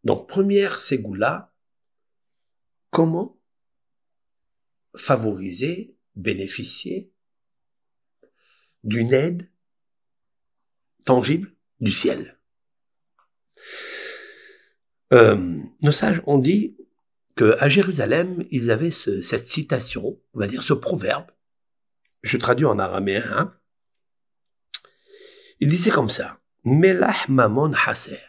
Donc, première ségoula, comment favoriser, bénéficier d'une aide tangible du ciel. Nos sages ont dit qu'à Jérusalem, ils avaient cette citation, on va dire ce proverbe, je traduis en araméen, hein. Il disait comme ça, « Melah mamon haser ».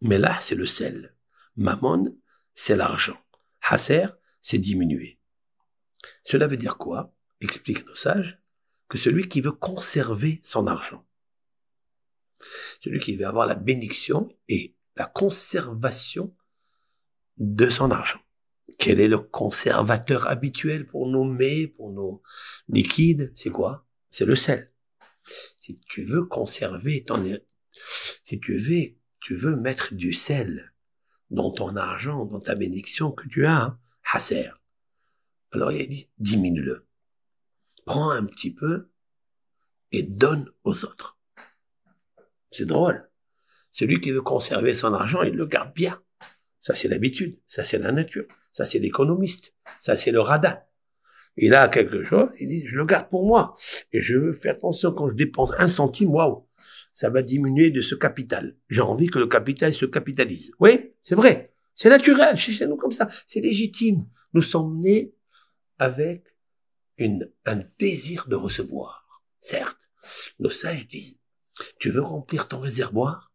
Melah, c'est le sel. Mamon, c'est l'argent. Haser, c'est diminuer. Cela veut dire quoi? Expliquent nos sages, que celui qui veut conserver son argent, celui qui veut avoir la bénédiction et la conservation de son argent. Quel est le conservateur habituel pour nos mets, pour nos liquides? C'est quoi? C'est le sel. Si tu veux conserver si tu veux mettre du sel dans ton argent, dans ta bénédiction que tu as, hein, haser. Alors il a dit, diminue-le. Prends un petit peu et donne aux autres. C'est drôle. Celui qui veut conserver son argent, il le garde bien. Ça, c'est l'habitude. Ça, c'est la nature. Ça, c'est l'économiste. Ça, c'est le radin. Il a quelque chose, il dit, je le garde pour moi. Et je veux faire attention quand je dépense 1 centime, waouh, ça va diminuer de ce capital. J'ai envie que le capital se capitalise. Oui, c'est vrai. C'est naturel chez nous comme ça. C'est légitime. Nous sommes nés avec un désir de recevoir. Certes, nos sages disent, tu veux remplir ton réservoir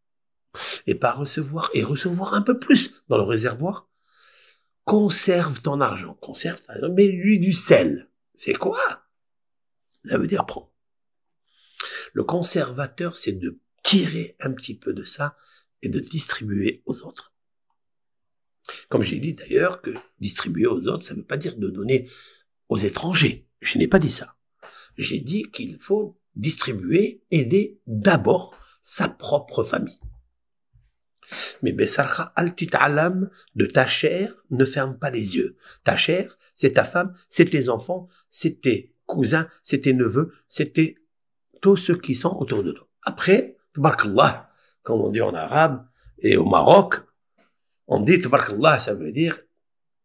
et pas recevoir, et recevoir un peu plus dans le réservoir, conserve ton argent. Conserve, mets-lui du sel. C'est quoi? Ça veut dire prends. Le conservateur, c'est de tirer un petit peu de ça et de distribuer aux autres. Comme j'ai dit d'ailleurs que distribuer aux autres, ça ne veut pas dire de donner aux étrangers. Je n'ai pas dit ça. J'ai dit qu'il faut distribuer, aider d'abord sa propre famille. Mais Bessarcha al-tit'alam, de ta chair, ne ferme pas les yeux. Ta chair, c'est ta femme, c'est tes enfants, c'est tes cousins, c'est tes neveux, c'est tous ceux qui sont autour de toi. Après, tabarakallah, comme on dit en arabe, et au Maroc, on dit tabarakallah, ça veut dire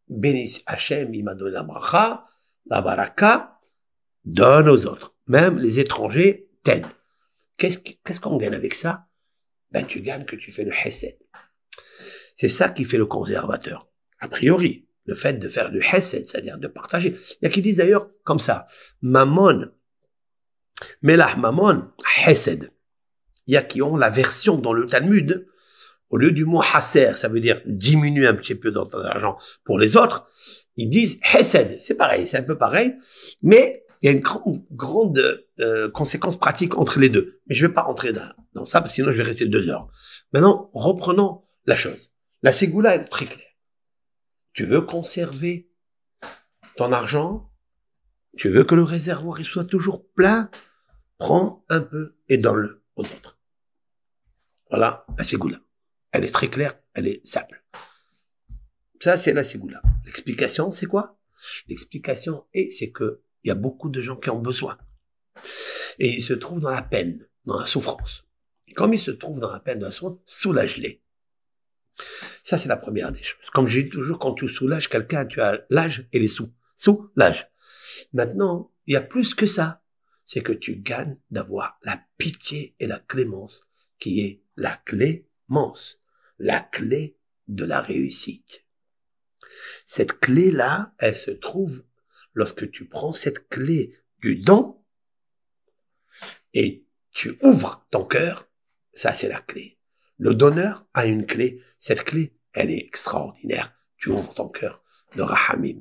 bénis Hachem, il m'a donné la bracha, la baraka, donne aux autres. Même les étrangers t'aident. Qu'est-ce qu'on gagne avec ça? Ben, tu gagnes que tu fais le hesed. C'est ça qui fait le conservateur. A priori, le fait de faire du hesed, c'est-à-dire de partager. Il y a qui disent d'ailleurs comme ça, mamon, melah mamon, hesed. Il y a qui ont la version dans le Talmud, au lieu du mot haser, ça veut dire diminuer un petit peu dans ton argent pour les autres, ils disent hesed. C'est pareil, c'est un peu pareil, mais il y a une grande conséquence pratique entre les deux. Mais je ne vais pas rentrer dans ça, parce que sinon je vais rester 2 heures. Maintenant, reprenons la chose. La ségoula est très claire. Tu veux conserver ton argent, tu veux que le réservoir il soit toujours plein, prends un peu et donne-le aux autres. Voilà la ségoula. Elle est très claire, elle est simple. Ça, c'est la ségoula. L'explication, c'est quoi? L'explication, c'est que il y a beaucoup de gens qui ont besoin. Et ils se trouvent dans la peine, dans la souffrance. Et comme ils se trouvent dans la peine, dans la souffrance, soulage-les. Ça, c'est la première des choses. Comme j'ai dit toujours, quand tu soulages quelqu'un, tu as l'âge et les sous. Soulage. Maintenant, il y a plus que ça. C'est que tu gagnes d'avoir la pitié et la clémence, qui est la clémence, la clé de la réussite. Cette clé-là, elle se trouve lorsque tu prends cette clé du don et tu ouvres ton cœur, ça c'est la clé. Le donneur a une clé. Cette clé, elle est extraordinaire. Tu ouvres ton cœur de Rahamim.